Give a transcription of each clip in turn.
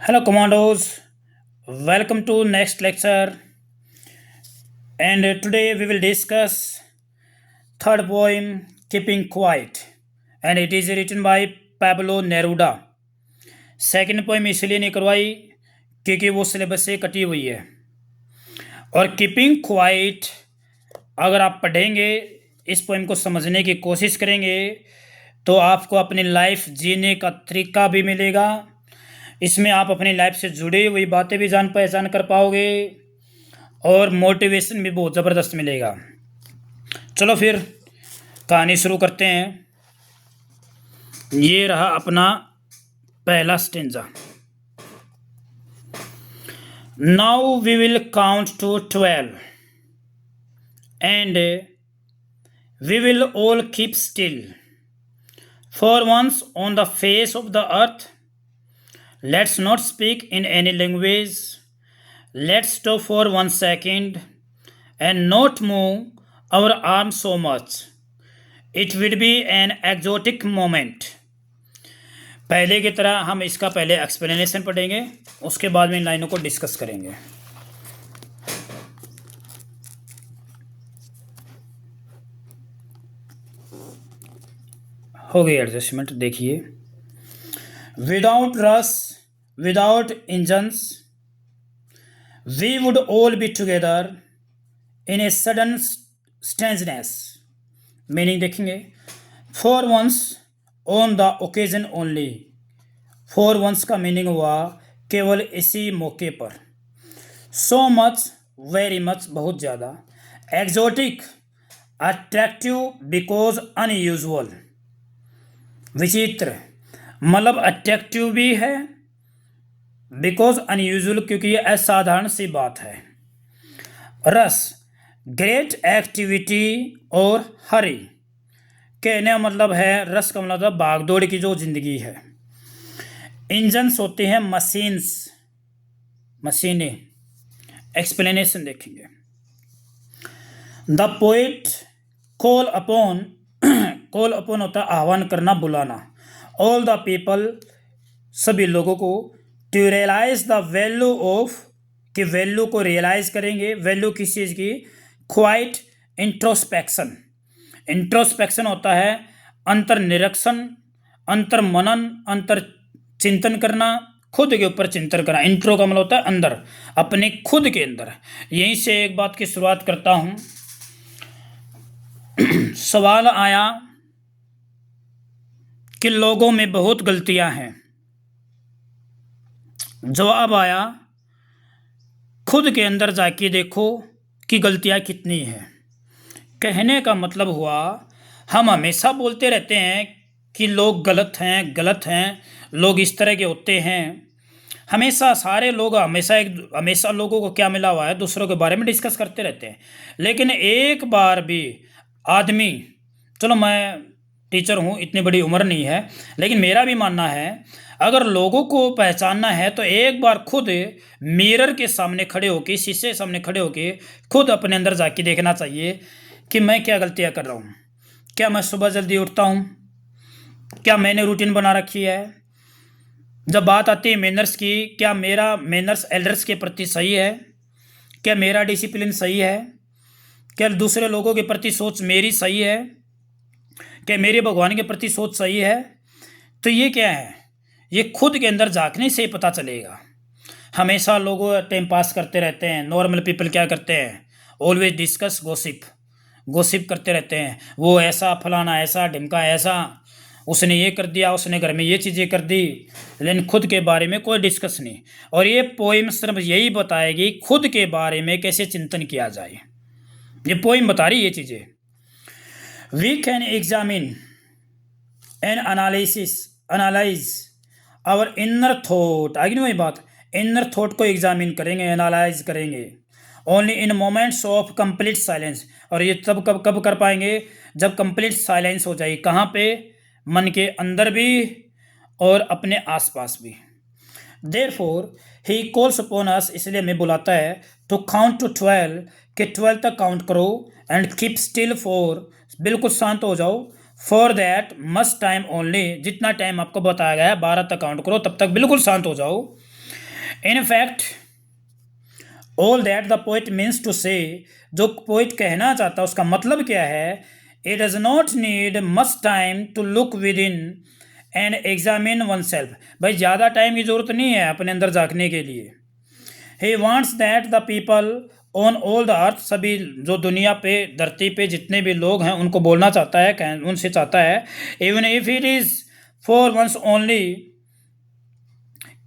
Hello, commandos. Welcome to next lecture. And today we will discuss third poem, "Keeping Quiet," and it is written by Pablo Neruda. Second poem इसलिए नहीं करवाई क्योंकि वो syllabus से कटी हुई है। और कीपिंग क्वाइट अगर आप पढ़ेंगे, इस पोएम को समझने की कोशिश करेंगे, तो आपको अपनी लाइफ जीने का तरीका भी मिलेगा। इसमें आप अपनी लाइफ से जुड़ी हुई बातें भी जान पहचान कर पाओगे और मोटिवेशन भी बहुत ज़बरदस्त मिलेगा। चलो फिर कहानी शुरू करते हैं। ये रहा अपना पहला stanza. Now we will count to 12 and we will all keep still for once on the face of the earth. Let's not speak in any language. Let's stop for 1 second and not move our arms so much. It would be an exotic moment. पहले की तरह हम इसका पहले explanation पढ़ेंगे, उसके बाद में इन लाइनों को डिस्कस करेंगे। हो गई एडजस्टमेंट, देखिए। Without rush, without engines, we would all be together in a sudden strangeness. Meaning देखेंगे, for once on the occasion only. For once का मीनिंग हुआ केवल इसी मौके पर। So much, very much, बहुत ज़्यादा। Exotic, attractive because unusual, विचित्र, मतलब अट्रैक्टिव भी है, बिकॉज अनयूजुअल, क्योंकि ये असाधारण सी बात है। रस, ग्रेट एक्टिविटी और हरी, कहने का मतलब है, रस का मतलब भाग दौड़ की जो जिंदगी है। इंजन्स होते हैं मशीन्स, मशीनें। एक्सप्लेनेशन देखेंगे। The poet call upon, call upon होता है आह्वान करना, बुलाना। ऑल द पीपल, सभी लोगों को, to realise the value of, कि वैल्यू को रियलाइज करेंगे। वैल्यू किस चीज़ की? Quite introspection. इंट्रोस्पेक्शन होता है अंतर निरीक्षण, अंतर मनन, अंतर चिंतन करना, खुद के ऊपर चिंतन करना। इंट्रो का मतलब होता है अंदर, अपने खुद के अंदर। यहीं से एक बात की शुरुआत करता हूँ। सवाल आया कि लोगों में बहुत गलतियां हैं। जवाब आया, खुद के अंदर जाके देखो कि गलतियां कितनी हैं। कहने का मतलब हुआ, हम हमेशा बोलते रहते हैं कि लोग गलत हैं, गलत हैं, लोग इस तरह के होते हैं। हमेशा सारे लोग हमेशा लोगों को क्या मिला हुआ है, दूसरों के बारे में डिस्कस करते रहते हैं। लेकिन एक बार भी आदमी, चलो मैं टीचर हूँ, इतनी बड़ी उम्र नहीं है, लेकिन मेरा भी मानना है, अगर लोगों को पहचानना है तो एक बार खुद मिरर के सामने खड़े होके, शीशे के सामने खड़े होके खुद अपने अंदर जाके देखना चाहिए कि मैं क्या गलतियाँ कर रहा हूँ। क्या मैं सुबह जल्दी उठता हूँ? क्या मैंने रूटीन बना रखी है? जब बात आती है मैनर्स की, क्या मेरा मैनर्स एल्डर्स के प्रति सही है? क्या मेरा डिसिप्लिन सही है? क्या दूसरे लोगों के प्रति सोच मेरी सही है? क्या मेरे भगवान के प्रति सोच सही है? तो ये क्या है, ये खुद के अंदर झांकने से पता चलेगा। हमेशा लोग टाइम पास करते रहते हैं। नॉर्मल पीपल क्या करते हैं? ऑलवेज डिस्कस गॉसिप, गॉसिप करते रहते हैं। वो ऐसा, फलाना ऐसा, ढिमका ऐसा, उसने ये कर दिया, उसने घर में ये चीज़ें कर दी, लेकिन खुद के बारे में कोई डिस्कस नहीं। और ये पोइम सिर्फ यही बताएगी खुद के बारे में कैसे चिंतन किया जाए। ये पोइम बता रही ये चीज़ें। We can examine and analyze our inner thought। आगे नहीं वही बात, inner thought को एग्जामिन करेंगे, एनालाइज करेंगे only in moments of complete silence। और ये तब कब कर पाएंगे? जब complete silence हो जाएगी। कहाँ पे? मन के अंदर भी और अपने आसपास भी। Therefore he calls upon us, इसलिए हमें बुलाता है, to count to 12, कि 12 तक काउंट करो, and keep still for, बिल्कुल शांत हो जाओ, for that must time only, जितना टाइम आपको बताया गया है 12 तक काउंट करो, तब तक बिल्कुल शांत हो जाओ। In fact all that the poet means to say, जो पोइट कहना चाहता है उसका मतलब क्या है, it does not need much time to look within and examine oneself. भाई ज़्यादा टाइम की ज़रूरत नहीं है अपने अंदर झांकने के लिए। He wants that the people on all the earth, सभी जो दुनिया पे धरती पे जितने भी लोग हैं उनको बोलना चाहता है, उनसे चाहता है, even if it is for once only,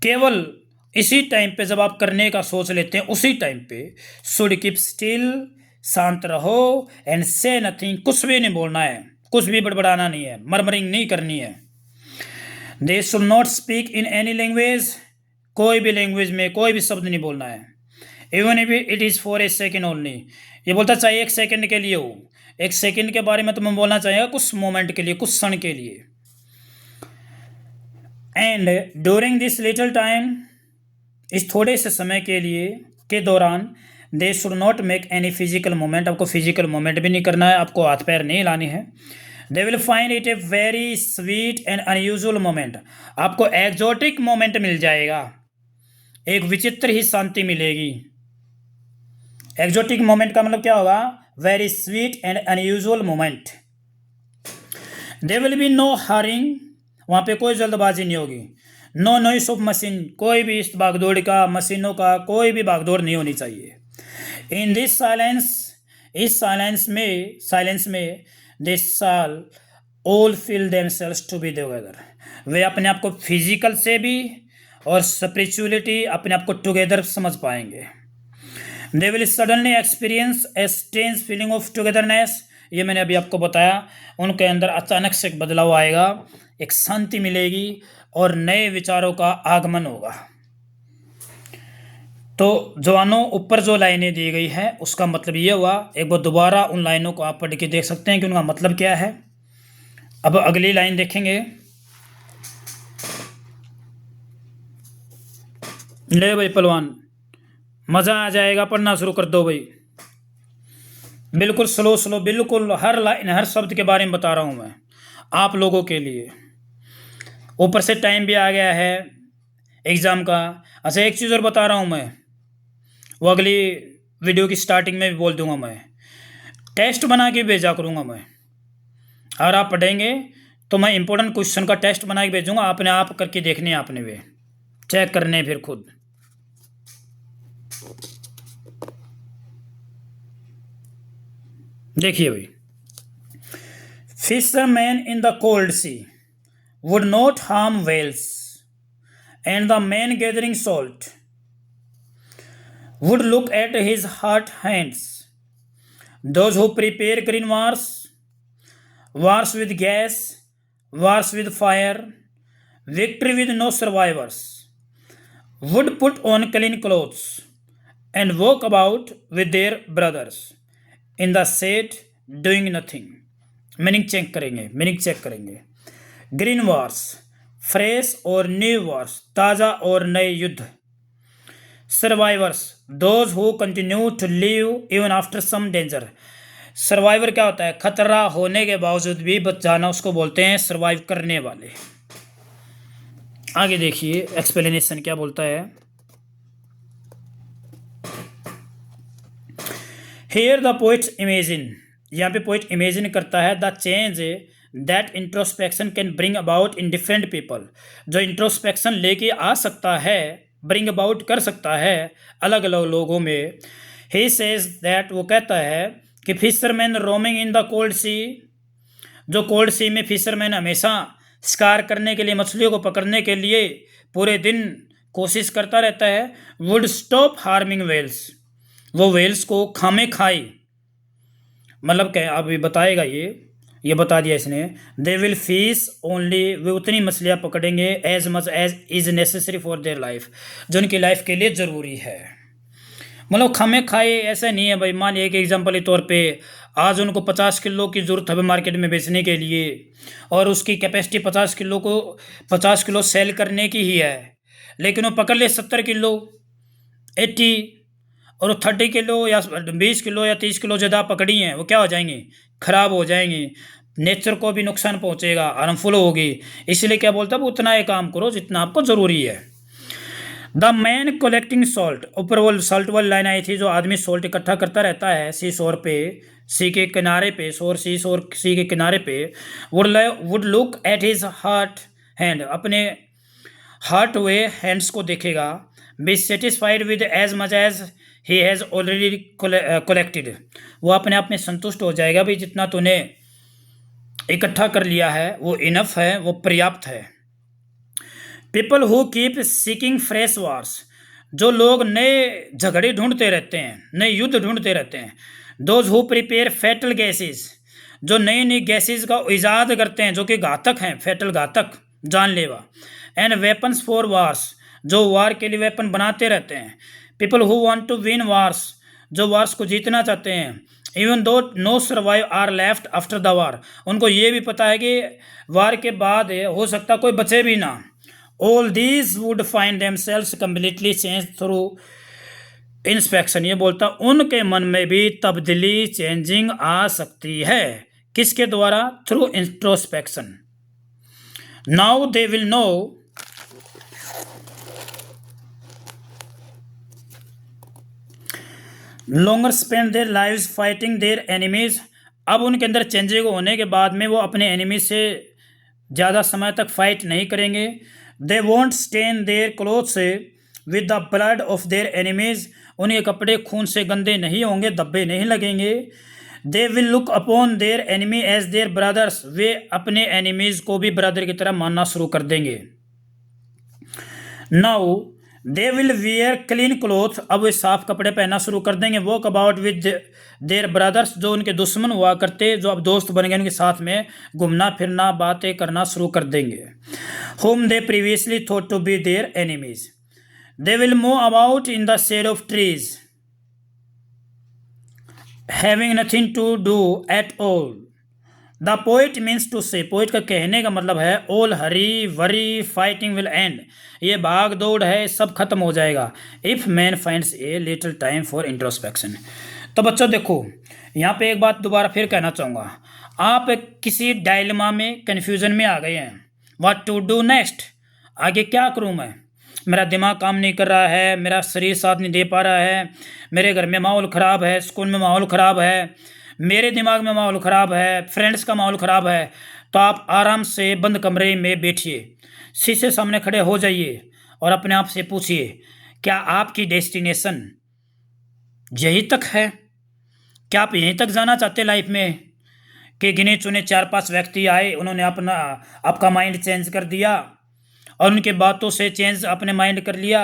केवल इसी टाइम पे जब आप करने का सोच लेते हैं उसी टाइम पे, शुड कीप स्टिल, शांत रहो, एंड से नथिंग, कुछ भी नहीं बोलना है, कुछ भी बड़बड़ाना नहीं है, मरमरिंग नहीं करनी है। They should not speak in any language, कोई भी लैंग्वेज में कोई भी शब्द नहीं बोलना है। Even if it is for a second only, ये बोलता चाहिए एक सेकेंड के लिए हो, एक सेकेंड के बारे में तुम्हें बोलना चाहिए, कुछ मोमेंट के लिए, कुछ क्षण के लिए। And during this little time, इस थोड़े से समय के लिए के दौरान, they should not make any physical moment, आपको फिजिकल मोमेंट भी नहीं करना है, आपको हाथ पैर नहीं हिलानी है। They will find it a very sweet and unusual moment, आपको एक्जोटिक मोमेंट मिल जाएगा, एक विचित्र ही शांति मिलेगी। एक्जोटिक मोमेंट का मतलब क्या होगा, very sweet and unusual moment. There will be no hurrying, वहाँ पे कोई जल्दबाजी नहीं होगी। नो नॉइस ऑफ मशीन, कोई भी इस भागदौड़ का, मशीनों का कोई भी भागदौड़ नहीं होनी चाहिए। इन दिस साइलेंस, इस साइलेंस में they shall all feel themselves to be together, वे अपने आप को फिजिकल से भी और स्पिरिचुअलिटी अपने आप को टुगेदर समझ पाएंगे। They will suddenly experience a strange feeling of togetherness, ये मैंने अभी आपको बताया, उनके अंदर अचानक से एक बदलाव आएगा, एक शांति मिलेगी और नए विचारों का आगमन होगा। तो जवानों, ऊपर जो लाइनें दी गई हैं उसका मतलब ये हुआ, एक बार दोबारा उन लाइनों को आप पढ़ के देख सकते हैं कि उनका मतलब क्या है। अब अगली लाइन देखेंगे। ले भाई पहलवान, मज़ा आ जाएगा, पढ़ना शुरू कर दो भाई, बिल्कुल स्लो, बिल्कुल हर लाइन हर शब्द के बारे में बता रहा हूँ मैं आप लोगों के लिए। ऊपर से टाइम भी आ गया है एग्ज़ाम का। अच्छा, एक चीज़ और बता रहा हूँ मैं, वो अगली वीडियो की स्टार्टिंग में भी बोल दूंगा, मैं टेस्ट बना के भेजा करूँगा मैं, और आप पढ़ेंगे तो मैं इंपॉर्टेंट क्वेश्चन का टेस्ट बना के भेजूँगा, आपने आप करके देखने हैं, आपने वे चेक करने फिर खुद। देखिए भाई, fisherman in the cold sea would not harm whales, and the man gathering salt would look at his hurt hands. Those who prepare green wars with gas, wars with fire, victory with no survivors, would put on clean clothes and walk about with their brothers in the shade doing nothing. Meaning check करेंगे। Green wars, fresh और new wars, ताज़ा और नए युद्ध। Survivors, those who continue to live even after some danger. Survivor क्या होता है, खतरा होने के बावजूद भी बच जाना, उसको बोलते हैं सर्वाइव करने वाले। आगे देखिए एक्सप्लेनेशन क्या बोलता है। हियर द पोइट्स इमेजिन, यहाँ पे पोइट इमेजिन करता है the change that introspection can bring about in different people, जो इंट्रोस्पेक्शन लेके आ सकता है, ब्रिंग अबाउट कर सकता है अलग अलग लोगों में। ही सेज दैट, वो कहता है कि fisherman roaming in the cold sea, जो कोल्ड सी में फिशरमैन हमेशा शिकार करने के लिए, मछलियों को पकड़ने के लिए पूरे दिन कोशिश करता रहता है, वुड स्टॉप हार्मिंग वेल्स, वो वेल्स को खामे खाई, मतलब क्या अभी बताएगा, ये बता दिया इसने। दे विल फिश ओनली, वे उतनी मछलियाँ पकड़ेंगे as much as is necessary for their life, जो उनकी लाइफ के लिए ज़रूरी है। मतलब खामे खाए ऐसा नहीं है भाई। मान एक एग्जांपल के तौर पे आज उनको 50 किलो की ज़रूरत है मार्केट में बेचने के लिए, और उसकी कैपेसिटी 50 किलो सेल करने की ही है, लेकिन वो पकड़ ले 70 किलो 80, और वो 30 किलो या 20 किलो या 30 किलो ज़्यादा पकड़ी हैं, वो क्या हो जाएंगी, ख़राब हो जाएंगी, नेचर को भी नुकसान पहुंचेगा, हार्मफुल होगी। इसलिए क्या बोलता है, उतना ही काम करो जितना आपको ज़रूरी है। द मैन कलेक्टिंग सॉल्ट, ऊपर वो सॉल्ट वाली लाइन आई थी, जो आदमी सॉल्ट इकट्ठा करता रहता है सी शोर पे, सी के किनारे पे, शोर सी के किनारे पे, would look at his hurt hand, अपने हार्ट वे हैंड्स को देखेगा, be satisfied with as much as he has already collected, वो अपने आप में संतुष्ट हो जाएगा भाई जितना तूने इकट्ठा कर लिया है वो इनफ है, वो पर्याप्त है। People who keep seeking fresh wars, जो लोग नए झगड़े ढूंढते रहते हैं, नए युद्ध ढूंढते रहते हैं। Those who prepare fatal gases, जो नई नई गैसेस का ईजाद करते हैं जो कि घातक हैं, फैटल घातक, जानलेवा। एंड वेपन्स फॉर वार्स, जो वार के लिए वेपन बनाते रहते हैं। People who want to win wars, जो वार्स को जीतना चाहते हैं। Even though no survive are left after the war, उनको ये भी पता है कि वार के बाद हो सकता कोई बचे भी ना। All these would find themselves completely change through inspection, ये बोलता उनके मन में भी तब्दीली चेंजिंग आ सकती है, किसके द्वारा? Through introspection. Now they will no longer spend their lives fighting their enemies, अब उनके अंदर चेंजिंग होने के बाद में वो अपने एनिमी से ज़्यादा समय तक फाइट नहीं करेंगे। They won't stain their clothes with the blood of their enemies, उनके कपड़े खून से गंदे नहीं होंगे, धब्बे नहीं लगेंगे। They will look upon their enemy as their brothers, वे अपने एनिमीज को भी ब्रदर की तरह मानना शुरू कर देंगे। Now they will wear clean cloth, अब वे साफ कपड़े पहनना शुरू कर देंगे। Walk about with their brothers, जो उनके दुश्मन हुआ करते, जो अब दोस्त बन गए, उनके साथ में घूमना फिरना बातें करना शुरू कर देंगे। whom they previously thought to be their enemies. They will move about in the shade of trees, having nothing to do at all. The poet means to say, poet का कहने का मतलब है all hurry worry fighting will end, ये भाग दौड़ है सब खत्म हो जाएगा। If man finds a little time for introspection, तो बच्चों देखो यहाँ पे एक बात दोबारा फिर कहना चाहूँगा, आप किसी डायलेमा में कन्फ्यूजन में आ गए हैं। व्हाट टू डू नेक्स्ट, आगे क्या करूँ मैं, मेरा दिमाग काम नहीं कर रहा है, मेरा शरीर साथ नहीं दे पा रहा है, मेरे घर में माहौल ख़राब है, स्कूल में माहौल ख़राब है, मेरे दिमाग में माहौल ख़राब है, फ्रेंड्स का माहौल ख़राब है। तो आप आराम से बंद कमरे में बैठिए, शीशे सामने खड़े हो जाइए और अपने आप से पूछिए क्या आपकी डेस्टिनेशन यहीं तक है? क्या आप यहीं तक जाना चाहते लाइफ में कि गिने चुने 4-5 व्यक्ति आए, उन्होंने अपना आपका माइंड चेंज कर दिया और उनके बातों से चेंज अपने माइंड कर लिया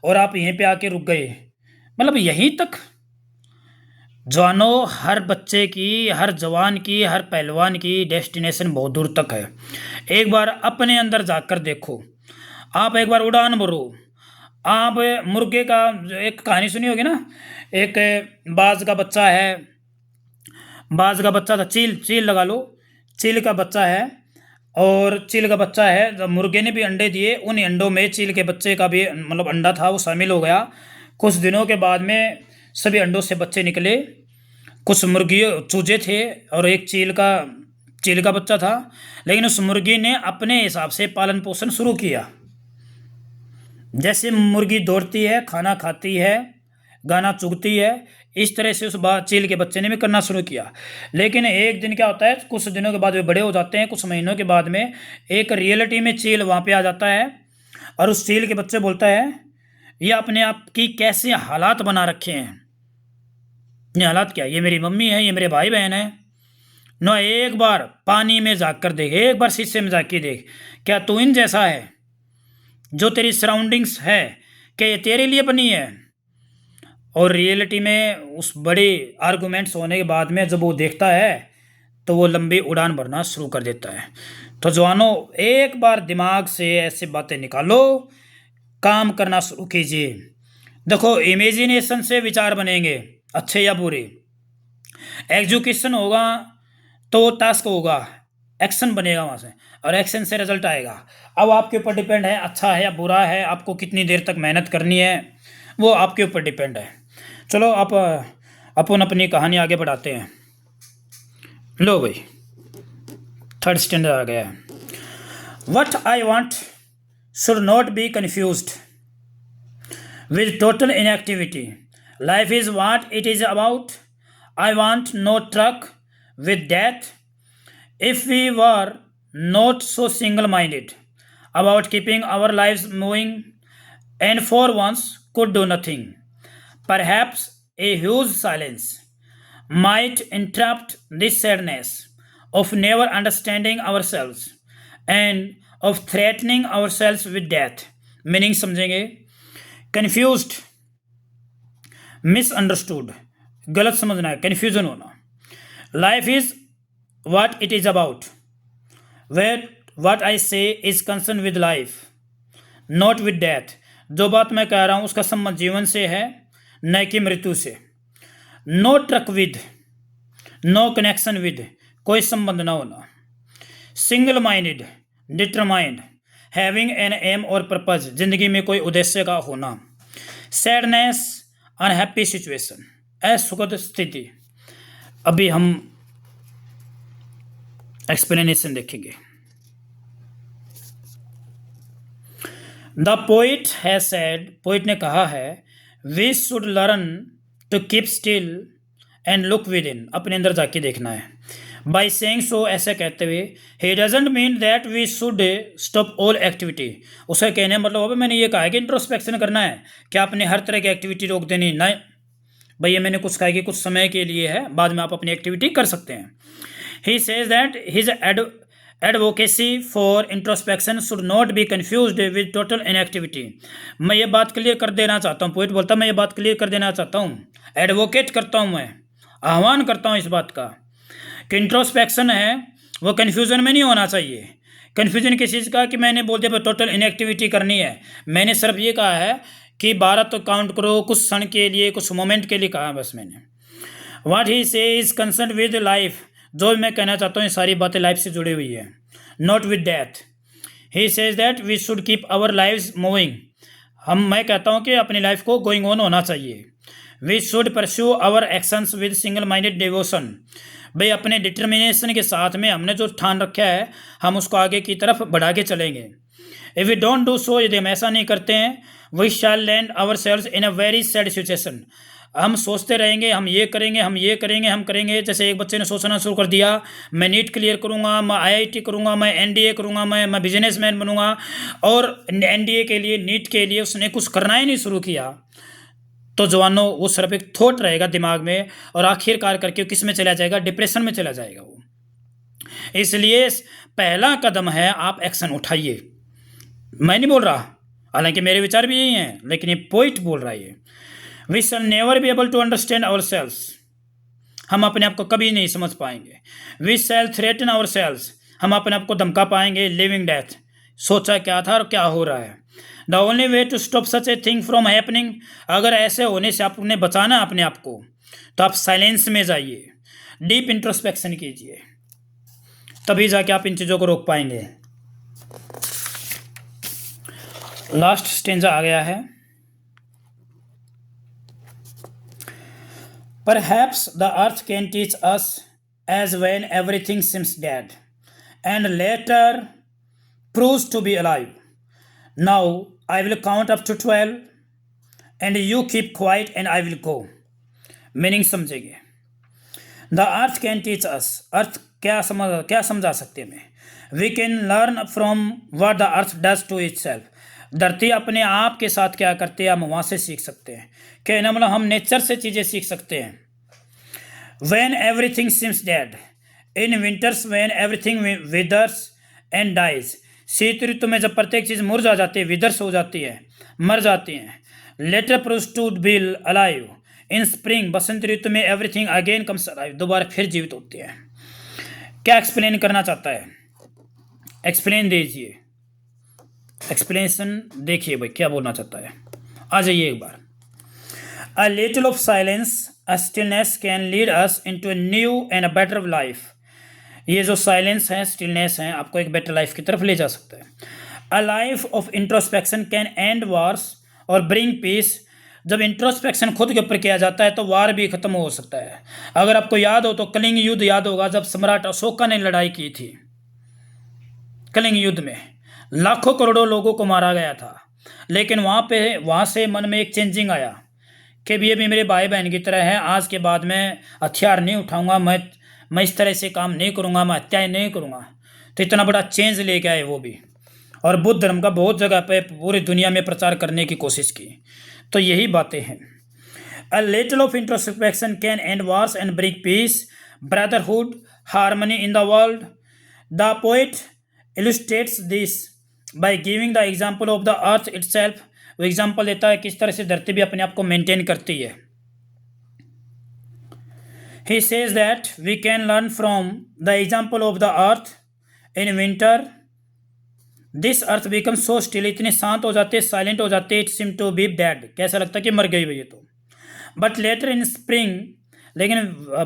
और आप यहीं पे आके रुक गए, मतलब यहीं तक? जवानों, हर बच्चे की, हर जवान की, हर पहलवान की डेस्टिनेशन बहुत दूर तक है। एक बार अपने अंदर जाकर देखो, आप एक बार उड़ान भरो। आप मुर्गे का एक कहानी सुनी होगी ना, एक बाज का बच्चा है, बाज का बच्चा था, चील लगा लो, चील का बच्चा है और चील का बच्चा है, जब मुर्गे ने भी अंडे दिए, उन अंडों में चील के बच्चे का भी मतलब अंडा था, वो शामिल हो गया। कुछ दिनों के बाद में सभी अंडों से बच्चे निकले, कुछ मुर्गी चूजे थे और एक चील का बच्चा था। लेकिन उस मुर्गी ने अपने हिसाब से पालन पोषण शुरू किया, जैसे मुर्गी दौड़ती है, खाना खाती है, गाना चुगती है, इस तरह से उस चील के बच्चे ने भी करना शुरू किया। लेकिन एक दिन क्या होता है, कुछ दिनों के बाद वे बड़े हो जाते हैं, कुछ महीनों के बाद में एक रियलिटी में चील वहाँ पे आ जाता है और उस चील के बच्चे बोलता है ये अपने आप की कैसे हालात बना रखे हैं, ये हालात क्या, ये मेरी मम्मी है, ये मेरे भाई बहन है ना, एक बार पानी में जाग कर देख, एक बार शीशे में जाग के देख, क्या तू इन जैसा है? जो तेरी सराउंडिंग्स है क्या ये तेरे लिए बनी है? और रियलिटी में उस बड़े आर्गूमेंट्स होने के बाद में जब वो देखता है तो वो लंबी उड़ान भरना शुरू कर देता है। तो जवानों, एक बार दिमाग से ऐसी बातें निकालो, काम करना शुरू कीजिए। देखो, इमेजिनेशन से विचार बनेंगे, अच्छे या बुरे। एग्जीक्यूशन होगा तो टास्क होगा, एक्शन बनेगा वहाँ से और एक्शन से रिजल्ट आएगा। अब आपके ऊपर डिपेंड है अच्छा है या बुरा है, आपको कितनी देर तक मेहनत करनी है, वो आपके ऊपर डिपेंड है। चलो आप अपन अपनी कहानी आगे बढ़ाते हैं। लो भाई, 3rd स्टैंडर्ड आ गया है। What I want should not be confused, with total inactivity. Life is what it is about. I want no truck with death. If we were not so single minded about keeping our lives moving and for once could do nothing, perhaps a huge silence might interrupt this sadness of never understanding ourselves and of threatening ourselves with death. Meaning समझेंगे, confused, misunderstood, गलत समझना है, confusion होना. Life is what it is about, where what I say is concerned with life, not with death. जो बात मैं कह रहा हूँ उसका संबंध जीवन से है, न कि मृत्यु से. No truck with, no connection with, कोई संबंध ना होना. Single minded, determined, having an aim और पर्पज, जिंदगी में कोई उद्देश्य का होना. सैडनेस, अनहैप्पी सिचुएशन, असुखद स्थिति. अभी हम एक्सप्लेनेशन देखेंगे. The poet has said, poet ने कहा है, we should learn to keep still and look within, अपने अंदर जाके देखना है. बाई सेइंग सो, ऐसे कहते हुए, he doesn't mean that we should stop all activity. उसका कहने मतलब अब मैंने ये कहा है कि इंट्रोस्पेक्शन करना है, क्या आपने हर तरह की एक्टिविटी रोक देनी. नहीं भैया, मैंने कुछ कहा कि कुछ समय के लिए है, बाद में आप अपनी एक्टिविटी कर सकते हैं. He says that his advocacy for introspection should not be confused with total inactivity. मैं ये बात क्लियर कर देना चाहता हूँ, पोइट बोलता मैं ये बात क्लियर कर देना चाहता हूँ, एडवोकेट करता हूँ, मैं आह्वान करता हूँ इस बात का कि इंट्रोस्पेक्शन है वो कन्फ्यूज़न में नहीं होना चाहिए. कन्फ्यूजन किस चीज़ का कि मैंने बोल दिया टोटल इनएक्टिविटी करनी है. मैंने सिर्फ ये कहा है कि 12 तो काउंट करो, कुछ क्षण के लिए, कुछ मोमेंट के लिए कहा बस मैंने. व्हाट ही से इज कंसर्न विद लाइफ, जो मैं कहना चाहता हूँ ये सारी बातें लाइफ से जुड़ी हुई है, not with death. He says that we should keep our lives moving, मैं कहता हूँ कि अपनी लाइफ को गोइंग ऑन होना चाहिए. We should pursue our actions with single minded devotion, भाई अपने डिटर्मिनेशन के साथ में हमने जो ठान रखा है हम उसको आगे की तरफ बढ़ा के चलेंगे. If we don't do so, यदि हम ऐसा नहीं करते हैं, we shall land ourselves in a very sad situation. हम सोचते रहेंगे हम ये करेंगे, हम ये करेंगे, हम करेंगे. जैसे एक बच्चे ने सोचना शुरू कर दिया, मैं नीट क्लियर करूँगा, मैं IIT करूँगा, मैं NDA करूँगा, मैं बिजनेसमैन बनूँगा, और NDA के लिए, नीट के लिए उसने कुछ करना ही नहीं शुरू किया, तो जवानों वो सिर्फ एक थॉट रहेगा दिमाग में, और आखिरकार करके किस में चला जाएगा, डिप्रेशन में चला जाएगा वो. इसलिए पहला कदम है आप एक्शन उठाइए. मैं नहीं बोल रहा, हालांकि मेरे विचार भी यही हैं, लेकिन ये पोइट बोल रहा है. We shall never be able to understand ourselves, हम अपने आप को कभी नहीं समझ पाएंगे. We shall threaten ourselves, हम अपने आप को धमका पाएंगे. लिविंग डेथ, सोचा क्या था और क्या हो रहा है. The only way to stop such a thing from happening, अगर ऐसे होने से आपने बचाना अपने आप को, तो आप साइलेंस में जाइए, डीप इंट्रोस्पेक्शन कीजिए, तभी जाके आप इन चीज़ों को रोक पाएंगे. लास्ट स्टेंजा आ गया है. Perhaps the earth can teach us as when everything seems dead and later proves to be alive. Now I will count up to 12 and you keep quiet and I will go. Meaning समझेंगे. The earth can teach us. अर्थ क्या समझा सकते हैं. We can learn from what the earth does to itself. धरती अपने आप के साथ क्या करती है हम वहाँ से सीख सकते हैं. कहना मतलब हम नेचर से चीज़ें सीख सकते हैं. When everything seems dead, in winters when everything withers and dies, शीत ऋतु में जब प्रत्येक चीज़ मुरझा जाती है, विदर्स हो जाती है, मर जाती हैं. Later proves to be alive. In spring, बसंत ऋतु में everything again comes alive, दोबारा फिर जीवित होती है. क्या एक्सप्लेन करना चाहता है, एक्सप्लेन दीजिए, एक्सप्लेनेशन देखिए भाई क्या बोलना चाहता है. आ जाइए एक बार. A little of silence, a stillness can lead us into a new and a better life. ये जो साइलेंस है, स्टिलनेस है, आपको एक बेटर लाइफ की तरफ ले जा सकता है. A life of introspection can end wars और bring peace. जब इंट्रोस्पेक्शन खुद के ऊपर किया जाता है तो वार भी खत्म हो सकता है. अगर आपको याद हो तो कलिंग युद्ध याद होगा, जब सम्राट अशोका ने लड़ाई की थी. कलिंग युद्ध में लाखों करोड़ों लोगों को मारा गया था. लेकिन वहाँ से मन में एक चेंजिंग आया कि भी अभी मेरे भाई बहन की तरह है, आज के बाद मैं हथियार नहीं उठाऊंगा, मैं इस तरह से काम नहीं करूंगा, मैं हत्याएं नहीं करूंगा। तो इतना बड़ा चेंज लेके आए वो भी, और बुद्ध धर्म का बहुत जगह पे पूरी दुनिया में प्रचार करने की कोशिश की। तो यही बातें हैं। A little of introspection can end wars and bring peace, brotherhood, harmony in the world. The poet illustrates this by giving the example of the earth itself. वो एग्जाम्पल देता है किस तरह से धरती भी अपने आप को मेंटेन करती है। He says that we can learn from the example of the earth in winter. This earth becomes so still, इतने शांत हो जाते, साइलेंट हो जाते, it seems to be dead, कैसा लगता है कि मर गई हुई है। तो बट लेटर इन स्प्रिंग, लेकिन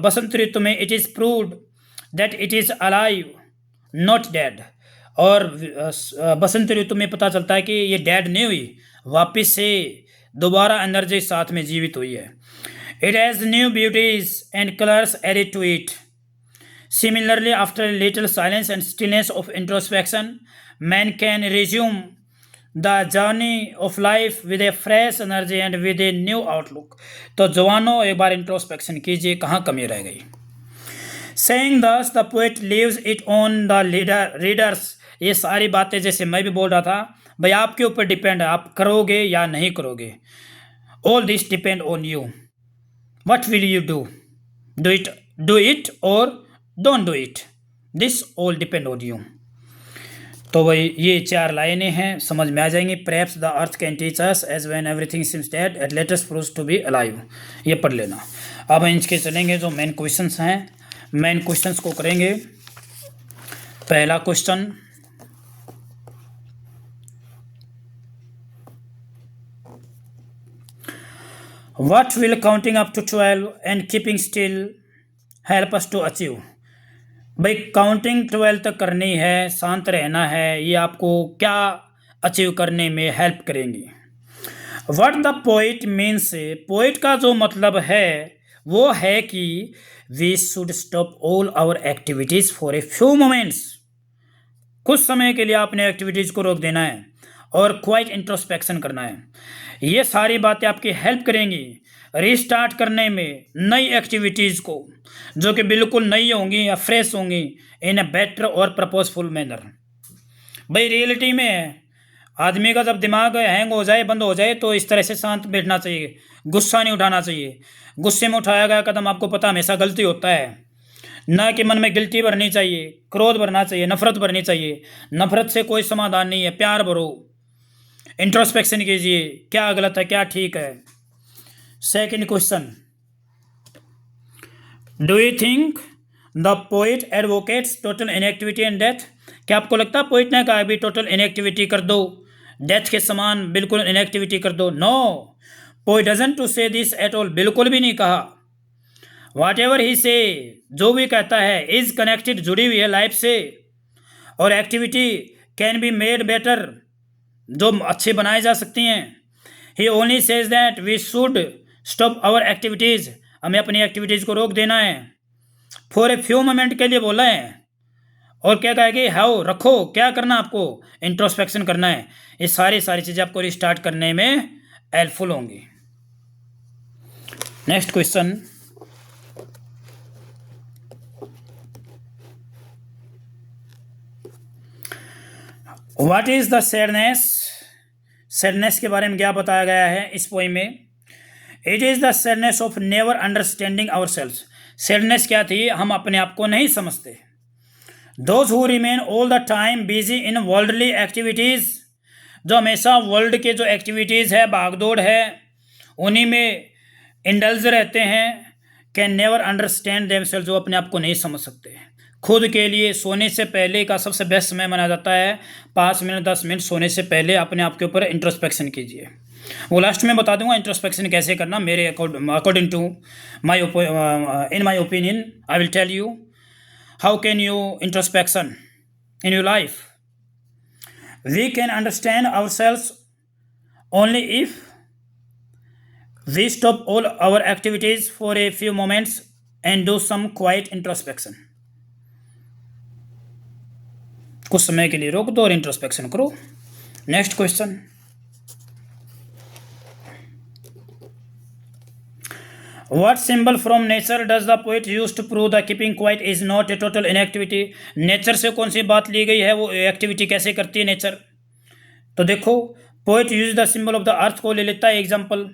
बसंत ऋतु में it is proved that it is alive not dead, और बसंत ऋतु में पता चलता है कि ये डेड नहीं हुई, वापस से दोबारा एनर्जी साथ में जीवित हुई है। It has new beauties and colours added to it. Similarly after little silence and stillness of introspection, man can resume the journey of life with a fresh energy and with a new outlook. तो जवानों, एक बार introspection कीजिए, कहाँ कमी रह गई। Saying दस the poet leaves it on the readers. ये सारी बातें जैसे मैं भी बोल रहा था, भाई आपके ऊपर डिपेंड है, आप करोगे या नहीं करोगे। All this depend on you, what will you do, do it और don't do it, this all depend on you. तो भाई ये 4 लाइनें हैं, समझ में आ जाएंगी। Perhaps the earth can teach us as when everything seems dead, at latest proves to be alive। ये पढ़ लेना। अब इनके चलेंगे जो मेन क्वेश्चंस हैं, मेन क्वेश्चंस को करेंगे। पहला question, What will counting up to 12 and keeping still help us to achieve? भाई काउंटिंग 12 तक करनी है, शांत रहना है, ये आपको क्या अचीव करने में हेल्प करेंगी। What the poet means, poet का जो मतलब है वो है कि we should stop all our activities for a few moments. कुछ समय के लिए आपने एक्टिविटीज़ को रोक देना है और क्वाइट इंट्रोस्पेक्शन करना है। ये सारी बातें आपकी हेल्प करेंगी रीस्टार्ट करने में नई एक्टिविटीज़ को, जो कि बिल्कुल नई होंगी या फ्रेश होंगी, इन ए बेटर और प्रपोजफुल मैनर। भाई रियलिटी में आदमी का जब दिमाग हैंग हो जाए, बंद हो जाए, तो इस तरह से शांत बैठना चाहिए, गुस्सा नहीं उठाना चाहिए। गुस्से में उठाया गया कदम आपको पता हमेशा गलती होता है। ना कि मन में गिल्टी भरनी चाहिए, क्रोध भरना चाहिए, नफरत भरनी चाहिए। नफरत से कोई समाधान नहीं है, प्यार भरो, इंट्रोस्पेक्शन कीजिए, क्या गलत है क्या ठीक है। Second question, do you think the poet advocates total inactivity and death? क्या आपको लगता है पोइट ने कहा अभी टोटल इनएक्टिविटी कर दो, डेथ के समान बिल्कुल इनएक्टिविटी कर दो? नो, पोइट डजंट टू से दिस एट ऑल, बिल्कुल भी नहीं कहा। वाट एवर ही से, जो भी कहता है, इज कनेक्टेड, जुड़ी हुई है लाइफ से, और activity can be made better, जो अच्छे बनाए जा सकती हैं। He only says that we should stop our activities, हमें अपनी एक्टिविटीज़ को रोक देना है फॉर ए फ्यू मोमेंट के लिए बोला है। और क्या कहा कि हाउ, रखो, क्या करना आपको, इंट्रोस्पेक्शन करना है। ये सारी चीज़ें आपको रिस्टार्ट करने में हेल्पफुल होंगी। Next question, what is the sadness? Sadness के बारे में क्या बताया गया है इस पोइम में? It is the sadness of never understanding our selves. Sadness क्या थी? हम अपने आप को नहीं समझते। Those who remain all the time busy in worldly activities, जो हमेशा वर्ल्ड के जो एक्टिविटीज़ है, भागदौड़ है, उन्हीं में इंडल्ज रहते हैं, कैन नेवर अंडरस्टैंड देमसेल्फ, जो अपने आप को नहीं समझ सकते। खुद के लिए सोने से पहले का सबसे बेस्ट समय माना जाता है 5 मिनट 10 मिनट सोने से पहले अपने आप के ऊपर इंट्रोस्पेक्शन कीजिए। वो लास्ट में बता दूंगा इंट्रोस्पेक्शन कैसे करना, मेरे according to my in my opinion I will tell you how can you introspection in your life. We can understand our selves only if we stop all our activities for a few moments and do some quiet introspection. कुछ समय के लिए रोक दो और introspection करो। Next question, What symbol from nature does the poet use to prove the keeping quiet is not a total inactivity? Nature से कौन सी बात ली गई है, वो एक्टिविटी कैसे करती है नेचर? तो देखो, poet use the symbol of the अर्थ को ले लेता है एग्जाम्पल।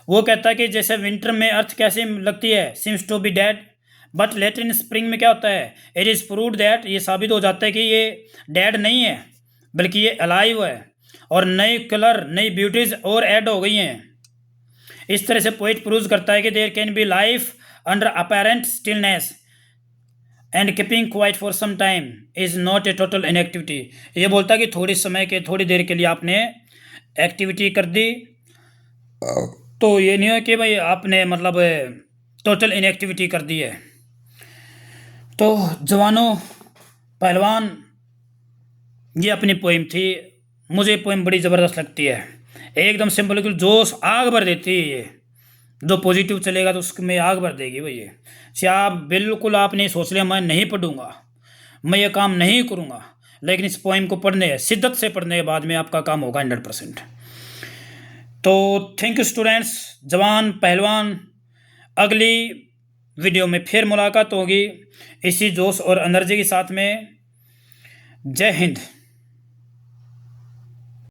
वो कहता है कि जैसे विंटर में अर्थ कैसे लगती है, seems to be dead, but later in spring में क्या होता है, इट इज़ प्रूव्ड दैट, ये साबित हो जाता है कि ये डेड नहीं है बल्कि ये अलाइव है, और नए कलर, नई ब्यूटीज और ऐड हो गई हैं। इस तरह से पोइट प्रूव करता है कि there can be life under apparent stillness and keeping quiet for some time is not a total inactivity. ये बोलता है कि थोड़ी देर के लिए आपने एक्टिविटी कर दी तो ये नहीं है कि भाई आपने मतलब टोटल इनएक्टिविटी कर दी है। तो जवानों, पहलवान, ये अपनी पोइम थी। मुझे पोइम बड़ी ज़बरदस्त लगती है, एकदम सिंपल, बिल्कुल जोश आग भर देती है। ये जो पॉजिटिव चलेगा तो उसमें आग भर देगी भाई। ये क्या बिल्कुल आपने सोच लिया मैं नहीं पढ़ूंगा, मैं ये काम नहीं करूंगा, लेकिन इस पोइम को पढ़ने, शिद्दत से पढ़ने के बाद में आपका काम होगा 100%। तो थैंक यू स्टूडेंट्स, जवान पहलवान। अगली वीडियो में फिर मुलाकात होगी इसी जोश और एनर्जी के साथ में। जय हिंद।